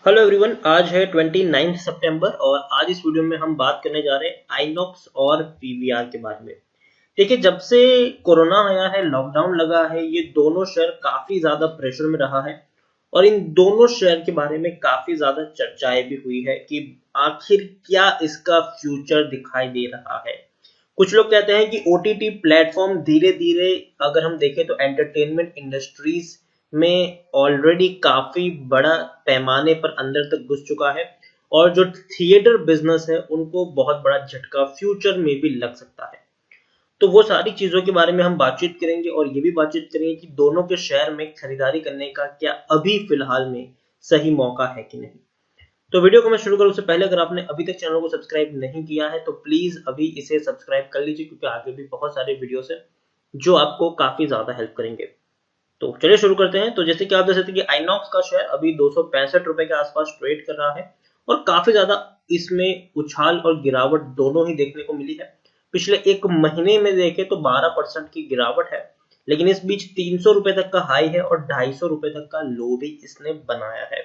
Hello everyone, आज है 29 सितंबर और आज इस वीडियो में हम बात करने जा रहे हैं आइनॉक्स और पीवीआर के बारे में। देखिए, जब से कोरोना आया है, लॉकडाउन लगा है, ये दोनों शेयर काफी ज्यादा प्रेशर में रहा है और इन दोनों शेयर के बारे में काफी ज्यादा चर्चाएं भी हुई है कि आखिर क्या इसका फ्यूचर दिखाई दे रहा है। कुछ लोग कहते हैं कि ओटीटी प्लेटफॉर्म धीरे धीरे, अगर हम देखें तो एंटरटेनमेंट इंडस्ट्रीज में ऑलरेडी काफी बड़ा पैमाने पर अंदर तक घुस चुका है और जो थिएटर बिजनेस है उनको बहुत बड़ा झटका फ्यूचर में भी लग सकता है। तो वो सारी चीजों के बारे में हम बातचीत करेंगे और ये भी बातचीत करेंगे कि दोनों के शेयर में खरीदारी करने का क्या अभी फिलहाल में सही मौका है कि नहीं। तो वीडियो को मैं शुरू करूं उससे पहले अगर आपने अभी तक चैनल को सब्सक्राइब नहीं किया है तो प्लीज अभी इसे सब्सक्राइब कर लीजिए, क्योंकि आगे भी बहुत सारे वीडियोस हैं जो आपको काफी ज्यादा हेल्प करेंगे। तो चलिए शुरू करते हैं। तो जैसे कि आप देख सकते हैं कि आइनॉक्स का शेयर अभी 265 रुपए के आसपास ट्रेड कर रहा है और काफी ज्यादा इसमें उछाल और गिरावट दोनों ही देखने को मिली है। पिछले एक महीने में देखें तो 12% की गिरावट है, लेकिन इस बीच 300 रुपए तक का हाई है और 250 रुपए तक का लो भी इसने बनाया है।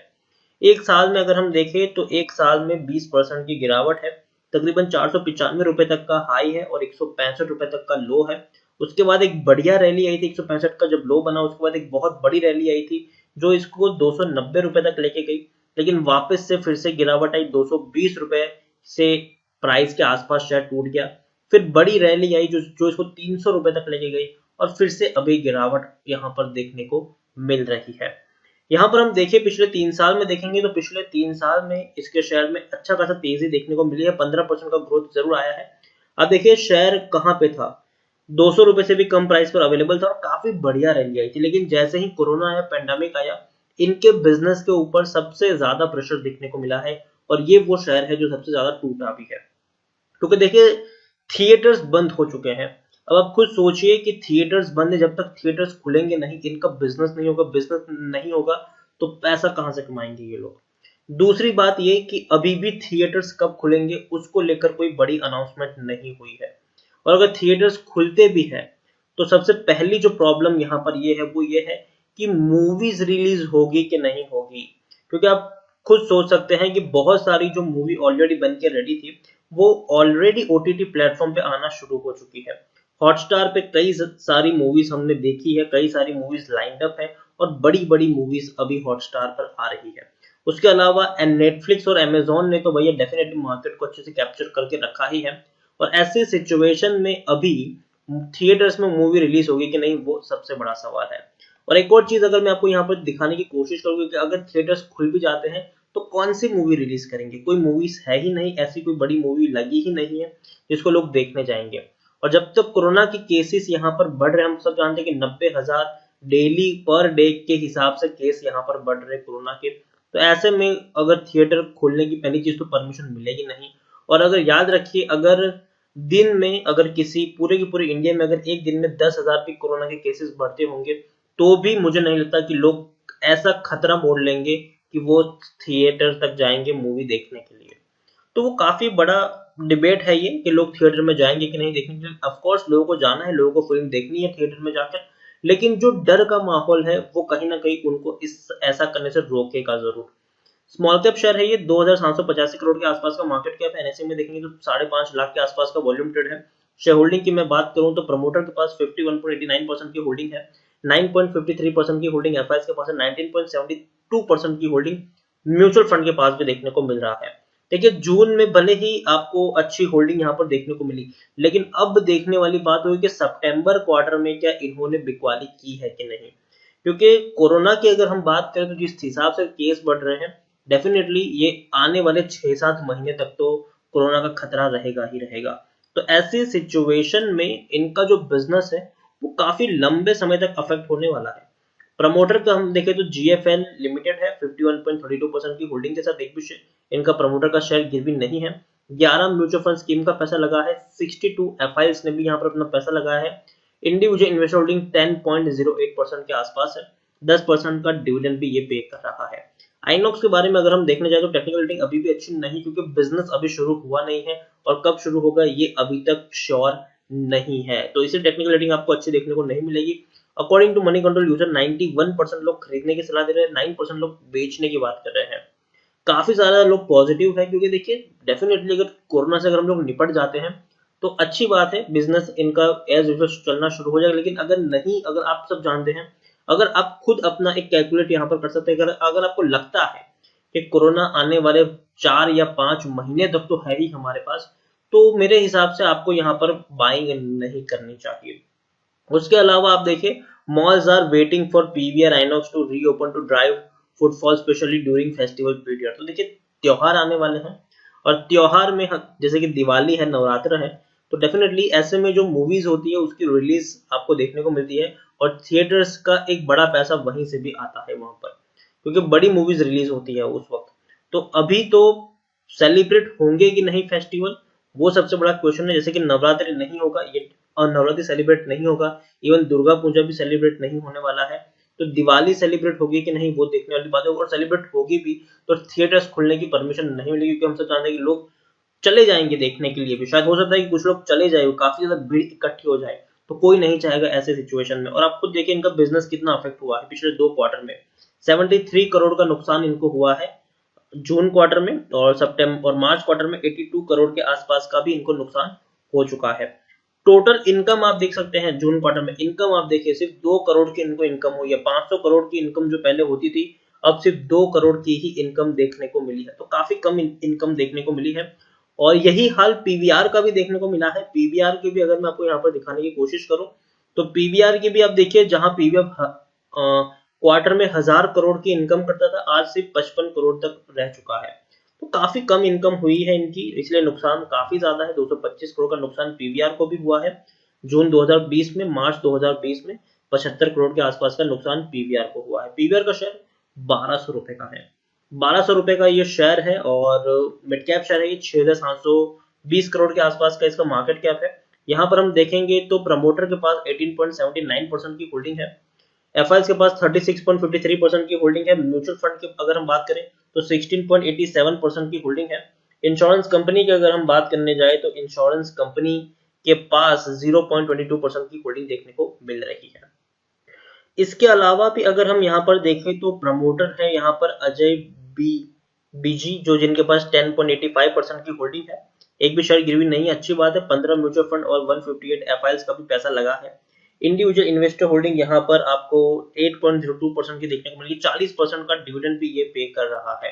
एक साल में अगर हम देखें तो एक साल में 20% की गिरावट है। तकरीबन 495 रुपए तक का हाई है और 165 रुपए तक का लो है। उसके बाद एक बढ़िया रैली आई थी, 165 का जब लो बना उसके बाद एक बहुत बड़ी रैली आई थी जो इसको 290 रुपए तक लेके गई, लेकिन वापस से फिर से गिरावट आई 220 रुपए से प्राइस के आसपास शेयर टूट गया। फिर बड़ी रैली आई जो इसको 300 रुपए तक लेके गई और फिर से अभी गिरावट यहाँ पर देखने को मिल रही है। यहाँ पर हम देखें पिछले 3 साल में देखेंगे तो पिछले 3 साल में इसके शेयर में अच्छा खासा तेजी देखने को मिली है, 15% का ग्रोथ जरूर आया है। अब देखिए शेयर कहाँ पे था, 200 रुपए से भी कम प्राइस पर अवेलेबल था और काफी बढ़िया रैली आई थी, लेकिन जैसे ही कोरोना आया, पेंडेमिक आया, इनके बिजनेस के ऊपर सबसे ज्यादा प्रेशर देखने को मिला है और ये वो शेयर है जो सबसे ज्यादा टूटा भी है। क्योंकि देखिए थिएटर्स बंद हो चुके हैं। अब आप खुद सोचिए कि थिएटर्स बंद है, जब तक थिएटर्स खुलेंगे नहीं, इनका बिजनेस नहीं होगा, बिजनेस नहीं होगा तो पैसा कहां से कमाएंगे ये लोग। दूसरी बात ये कि अभी भी थिएटर्स कब खुलेंगे उसको लेकर कोई बड़ी अनाउंसमेंट नहीं हुई है। और अगर थिएटर्स खुलते भी है तो सबसे पहली जो प्रॉब्लम यहाँ पर ये है वो ये है कि मूवीज रिलीज होगी कि नहीं होगी। क्योंकि आप खुद सोच सकते हैं कि बहुत सारी जो मूवी ऑलरेडी बन के रेडी थी वो ऑलरेडी ओटीटी प्लेटफॉर्म पे आना शुरू हो चुकी है। हॉटस्टार पे कई सारी मूवीज हमने देखी है, कई सारी मूवीज लाइंड अप है और बड़ी बड़ी मूवीज अभी हॉटस्टार पर आ रही है। उसके अलावा नेटफ्लिक्स और अमेजोन ने तो भैया डेफिनेटली मार्केट को अच्छे से कैप्चर करके रखा ही है और ऐसे सिचुएशन में अभी थिएटर्स में मूवी रिलीज होगी कि नहीं वो सबसे बड़ा सवाल है। और एक और चीज अगर मैं आपको यहाँ पर दिखाने की कोशिश करूंगी कि अगर थिएटर्स खुल भी जाते हैं तो कौन सी मूवी रिलीज करेंगे, कोई मूवीज है ही नहीं, ऐसी कोई बड़ी मूवी लगी ही नहीं है जिसको लोग देखने जाएंगे। और जब तक कोरोना के केसेस यहाँ पर बढ़ रहे हैं, हम सब जानते हैं कि 90,000 डेली पर डे के हिसाब से केस यहाँ पर बढ़ रहे कोरोना के। तो ऐसे में अगर थिएटर खोलने की पहली चीज तो परमिशन मिलेगी नहीं। और अगर याद रखिए, अगर दिन में अगर किसी पूरे की पूरे इंडिया में अगर एक दिन में 10,000 भी कोरोना के केसेस बढ़ते होंगे तो भी मुझे नहीं लगता कि लोग ऐसा खतरा मोड़ लेंगे कि वो थिएटर तक जाएंगे मूवी देखने के लिए। तो वो काफी बड़ा डिबेट है ये कि लोग थिएटर में जाएंगे कि नहीं देखने के लिए। ऑफकोर्स लोगों को जाना है, लोगों को फिल्म देखनी है थिएटर में जाकर, लेकिन जो डर का माहौल है वो कहीं ना कहीं उनको इस ऐसा करने से रोकेगा जरूर। स्मॉल कैप शेयर है ये, 2785 करोड़ के आसपास का मार्केट कैप है। एनएससी में देखेंगे तो 5.5 लाख के आसपास का वॉल्यूम ट्रेड है। शेयर होल्डिंग की मैं बात करूं तो प्रमोटर के पास 51.89% की होल्डिंग है, 9.53% की होल्डिंग एफआईएस के पास है, 19.72% की होल्डिंग म्यूचुअल फंड के पास भी देखने को मिल रहा है। देखिए जून में भले ही आपको अच्छी होल्डिंग यहाँ पर देखने को मिली, लेकिन अब देखने वाली बात होगी कि सितंबर क्वार्टर में क्या इन्होंने बिकवाली की है कि नहीं। क्योंकि कोरोना की अगर हम बात करें तो जिस हिसाब से केस बढ़ रहे हैं, डेफिनेटली ये आने वाले 6-7 महीने तक तो कोरोना का खतरा रहेगा ही रहेगा। तो ऐसी सिचुएशन में इनका जो बिजनेस है वो काफी लंबे समय तक अफेक्ट होने वाला है। प्रमोटर का हम देखें तो जीएफएल लिमिटेड है 51.32% की होल्डिंग के साथ, एक भी इनका प्रमोटर का शेयर गिरवी नहीं है। 11 म्यूचुअल फंड स्कीम का पैसा लगा है, 62 एफआईएस ने भी यहाँ पर अपना पैसा लगाया है। इंडिविजुअल इन्वेस्टर होल्डिंग 10.08% के आसपास है, 10% का डिविडेंड भी ये पे कर रहा है। आइनॉक्स के बारे में अगर हम देखने जाए तो टेक्निकल रेटिंग अभी भी अच्छी नहीं, क्योंकि बिजनेस अभी शुरू हुआ नहीं है और कब शुरू होगा ये अभी तक श्योर नहीं है, तो इसे टेक्निकल रेटिंग आपको अच्छी देखने को नहीं मिलेगी। According to Moneycontrol user 91% लोग खरीदने की सलाह दे रहे हैं, 9% लोग बेचने की बात कर रहे हैं। काफी ज्यादा लोग पॉजिटिव है, क्योंकि देखिए डेफिनेटली अगर कोरोना से अगर हम लोग निपट जाते हैं तो अच्छी बात है, बिजनेस इनका एज यूजुअल चलना शुरू हो जाएगा। लेकिन अगर नहीं, अगर आप सब जानते हैं, अगर आप खुद अपना एक कैलकुलेट यहाँ पर कर सकते हैं, अगर आपको लगता है कि कोरोना आने वाले 4 या 5 महीने तक तो है ही हमारे पास, तो मेरे हिसाब से आपको यहाँ पर बाइंग नहीं करनी चाहिए। उसके अलावा आप देखिए, malls are waiting for PVR INOX to reopen to drive footfall specially during festival period. तो देखिए त्योहार आने वाले हैं, और त्योहार में जैसे कि दिवाली है, नवरात्र है, तो डेफिनेटली ऐसे में जो मूवीज होती है उसकी रिलीज आपको देखने को मिलती है, और थिएटर्स का एक बड़ा पैसा वहीं से भी आता है वहां पर, क्योंकि बड़ी मूवीज रिलीज होती है उस वक्त। तो अभी तो सेलिब्रेट होंगे कि नहीं फेस्टिवल, वो सबसे बड़ा क्वेश्चन है। जैसे कि नवरात्रि नहीं होगा ये, और नवरात्रि सेलिब्रेट नहीं होगा, इवन दुर्गा पूजा भी सेलिब्रेट नहीं होने वाला है, तो दिवाली सेलिब्रेट होगी कि नहीं वो देखने वाली बात है। और सेलिब्रेट होगी भी तो थिएटर्स खुलने की परमिशन नहीं मिलेगी, क्योंकि हम सब जानते हैं कि लोग चले जाएंगे देखने के लिए भी। शायद हो सकता है कि कुछ लोग चले जाए, काफी ज्यादा भीड़ इकट्ठी हो जाए, तो कोई नहीं चाहेगा ऐसे सिचुएशन में। और आप खुद देखिए इनका बिजनेस कितना अफेक्ट हुआ है पिछले 2 क्वार्टर में। 73 करोड़ का नुकसान इनको हुआ है जून क्वार्टर में, और सितंबर और मार्च क्वार्टर में 82 करोड़ के आसपास का भी इनको नुकसान हो चुका है। टोटल इनकम आप देख सकते हैं, जून क्वार्टर में इनकम आप देखिए सिर्फ 2 करोड़ की इनको इनकम हुई है। 500 करोड़ की इनकम जो पहले होती थी, अब सिर्फ 2 करोड़ की ही इनकम देखने को मिली है, तो काफी कम इनकम देखने को मिली है। और यही हाल पीवीआर का भी देखने को मिला है। पीवीआर की भी अगर मैं आपको यहाँ पर दिखाने की कोशिश करूं, तो पीवीआर की भी आप देखिए, जहां पीवीआर क्वार्टर में 1000 करोड़ की इनकम करता था, आज सिर्फ 55 करोड़ तक रह चुका है। तो काफी कम इनकम हुई है इनकी, इसलिए नुकसान काफी ज्यादा है। 225 करोड़ का नुकसान पीवीआर को भी हुआ है जून 2020 में। मार्च 2020 में 75 करोड़ के आसपास का नुकसान पीवीआर को हुआ है। पीवीआर का शेयर 1200 रुपए का है, 1200 रुपए का ये शेयर है, और मिड कैप शेयर है ये 6720 करोड़ के आसपास का इसका मार्केट कैप है। यहाँ पर हम देखेंगे तो प्रमोटर के पास 18.79% की होल्डिंग है, एफआईएस के पास 36.53% की होल्डिंग है, म्यूचुअल फंड की अगर हम बात करें तो 16.87% की होल्डिंग है। इंश्योरेंस कंपनी की अगर हम बात करने जाए तो इंश्योरेंस कंपनी के पास 0.22% की होल्डिंग देखने को मिल रही है। इसके अलावा भी अगर हम यहाँ पर देखें तो प्रमोटर है यहाँ पर अजय बीजी, जो जिनके पास 10.85% की होल्डिंग है। एक भी शेयर गिरवी नहीं है, अच्छी बात है। 15 म्यूचुअल फंड और 158 एफआईएस का भी पैसा लगा है। इंडिविजुअल इन्वेस्टर होल्डिंग यहाँ पर आपको 8.02% की देखने को मिलेगी। 40% का डिविडेंड भी ये पे कर रहा है।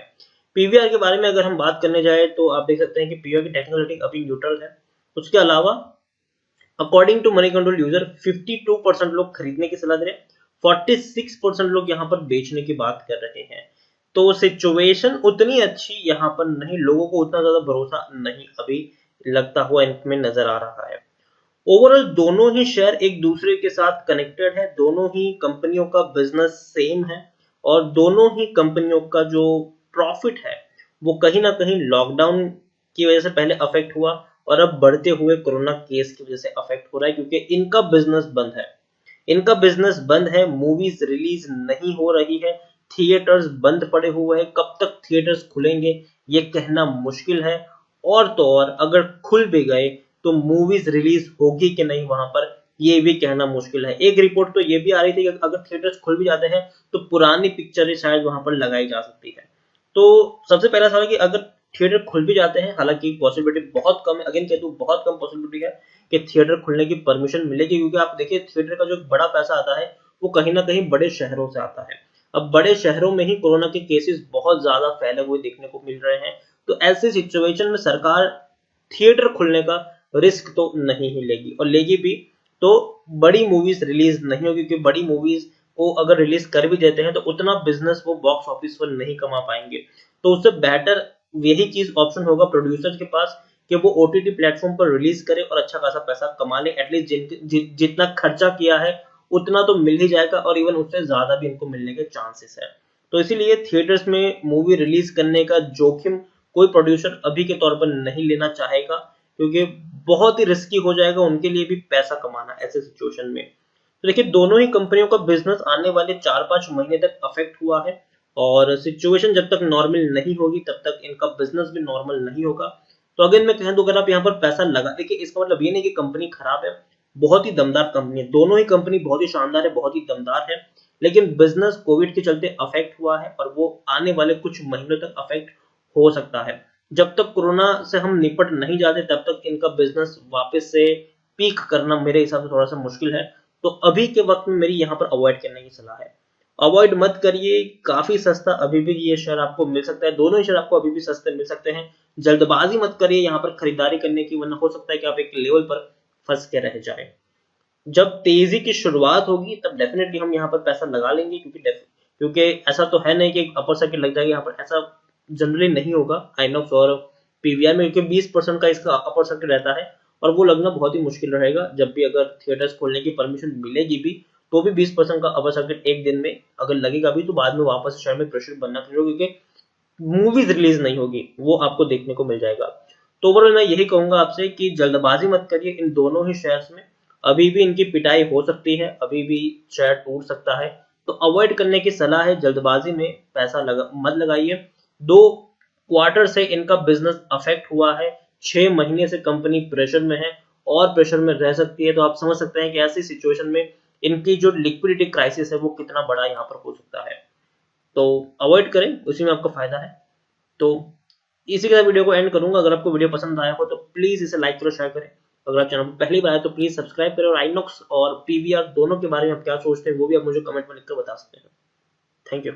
पीवीआर के बारे में अगर हम बात करने जाए तो आप देख सकते हैं कि पीवीआर की टेक्निकल रेटिंग अभी न्यूट्रल है। उसके अलावा according to Moneycontrol user 52% लोग खरीदने की सलाह दे रहे हैं, 46% लोग यहाँ पर बेचने की बात कर रहे हैं। तो सिचुएशन उतनी अच्छी यहाँ पर नहीं, लोगों को उतना ज्यादा भरोसा नहीं अभी लगता हुआ इनमें नजर आ रहा है। ओवरऑल दोनों ही शेयर एक दूसरे के साथ कनेक्टेड है, दोनों ही कंपनियों का बिजनेस सेम है, और दोनों ही कंपनियों का जो प्रॉफिट है वो कहीं ना कहीं लॉकडाउन की वजह से पहले अफेक्ट हुआ, और अब बढ़ते हुए कोरोना केस की वजह से अफेक्ट हो रहा है, क्योंकि इनका बिजनेस बंद है। इनका बिजनेस बंद है, मूवीज रिलीज नहीं हो रही है, थिएटर्स बंद पड़े हुए हैं। कब तक थिएटर्स खुलेंगे ये कहना मुश्किल है, और तो और अगर खुल भी गए तो मूवीज रिलीज होगी कि नहीं वहां पर ये भी कहना मुश्किल है। एक रिपोर्ट तो ये भी आ रही थी कि अगर थिएटर्स खुल भी जाते हैं तो पुरानी पिक्चरें शायद वहां पर लगाई जा सकती है। तो सबसे पहला सवाल कि अगर थिएटर खुल भी जाते हैं, हालांकि पॉसिबिलिटी बहुत कम है, अगेन कहता हूं बहुत कम पॉसिबिलिटी है कि थिएटर खुलने की परमिशन मिलेगी, क्योंकि आप देखिए थिएटर का जो बड़ा पैसा आता है वो कहीं ना कहीं बड़े शहरों से आता है। अब बड़े शहरों में ही कोरोना के केसेस बहुत ज्यादा फैले हुए देखने को मिल रहे हैं, तो ऐसे सिचुएशन में सरकार थिएटर खुलने का रिस्क तो नहीं ही लेगी, और लेगी भी तो बड़ी मूवीज रिलीज नहीं होगी, क्योंकि बड़ी मूवीज को अगर रिलीज कर भी देते हैं तो उतना बिजनेस वो बॉक्स ऑफिस पर नहीं कमा पाएंगे। तो उससे बेहतर यही चीज ऑप्शन होगा प्रोड्यूसर के पास कि वो ओटीटी प्लेटफॉर्म पर रिलीज करे और अच्छा खासा पैसा कमा ले। एटलीस्ट जितना खर्चा किया है उतना तो मिल ही जाएगा, और इवन उससे ज्यादा भी इनको मिलने के चांसेस है। तो इसीलिए थिएटर्स में मूवी रिलीज करने का जोखिम कोई प्रोड्यूसर अभी के तौर पर नहीं लेना चाहेगा, क्योंकि बहुत ही रिस्की हो जाएगा उनके लिए भी पैसा कमाना ऐसे सिचुएशन में। तो देखिए दोनों ही कंपनियों का बिजनेस आने वाले 4-5 महीने तक अफेक्ट हुआ है, और सिचुएशन जब तक नॉर्मल नहीं होगी तब तक इनका बिजनेस भी नॉर्मल नहीं होगा। तो अगर मैं कह दूं, अगर आप यहाँ पर पैसा लगा, देखिए इसका मतलब ये नहीं कि कंपनी खराब है, बहुत ही दमदार कंपनी है, दोनों ही कंपनी बहुत ही शानदार है, बहुत ही दमदार है, लेकिन बिजनेस कोविड के चलते अफेक्ट हुआ है, और वो आने वाले कुछ महीनों तक अफेक्ट हो सकता है। जब तक कोरोना से हम निपट नहीं जाते तब तक इनका बिजनेस वापस से पीक करना मेरे हिसाब से थोड़ा सा मुश्किल है। तो अभी के वक्त में मेरी यहाँ पर अवॉइड करने की सलाह है। अवॉइड मत करिए, काफी सस्ता अभी भी ये शेयर आपको मिल सकता है, दोनों ही शेयर आपको अभी भी सस्ते मिल सकते हैं। जल्दबाजी मत करिए यहाँ पर खरीदारी करने की, वरना हो सकता है कि आप एक लेवल पर फंस के रह जाए। जब तेजी की शुरुआत होगी तब डेफिनेटली हम यहाँ पर पैसा लगा लेंगे, क्योंकि ऐसा तो है नहीं कि अपर सर्किट लग जाएगी यहाँ पर, ऐसा जनरली नहीं होगा आइनॉक्स और पीवीआर में, क्योंकि 20% का इसका अपर सर्किट रहता है और वो लगना बहुत ही मुश्किल रहेगा। जब भी अगर थिएटर्स खोलने की परमिशन मिलेगी भी तो भी 20% का अपर सर्किट एक दिन में अगर लगेगा भी तो बाद में वापस शहर में प्रेशर बनना शुरू होगा, क्योंकि मूवीज रिलीज नहीं होगी, वो आपको देखने को मिल जाएगा। तो ओवरऑल मैं यही कहूंगा आपसे कि जल्दबाजी मत करिए इन दोनों ही शेयर्स में, अभी भी इनकी पिटाई हो सकती है, अभी भी शेयर टूट सकता है। तो अवॉइड करने की सलाह है, जल्दबाजी में पैसा मत लगाइए। 2 क्वार्टर से इनका बिजनेस अफेक्ट हुआ है, 6 महीने से कंपनी प्रेशर में है और प्रेशर में रह सकती है। तो आप समझ सकते हैं कि ऐसी सिचुएशन में इनकी जो लिक्विडिटी क्राइसिस है वो कितना बड़ा यहाँ पर हो सकता है। तो अवॉइड करें, उसी में आपका फायदा है। तो इसी के साथ वीडियो को एंड करूंगा। अगर आपको वीडियो पसंद आया हो तो प्लीज इसे लाइक करो, शेयर करें। अगर आप चैनल पर पहली बार आए तो प्लीज सब्सक्राइब करें, और आइनॉक्स और पीवीआर दोनों के बारे में आप क्या सोचते हैं वो भी आप मुझे कमेंट में लिखकर बता सकते हैं। Thank you.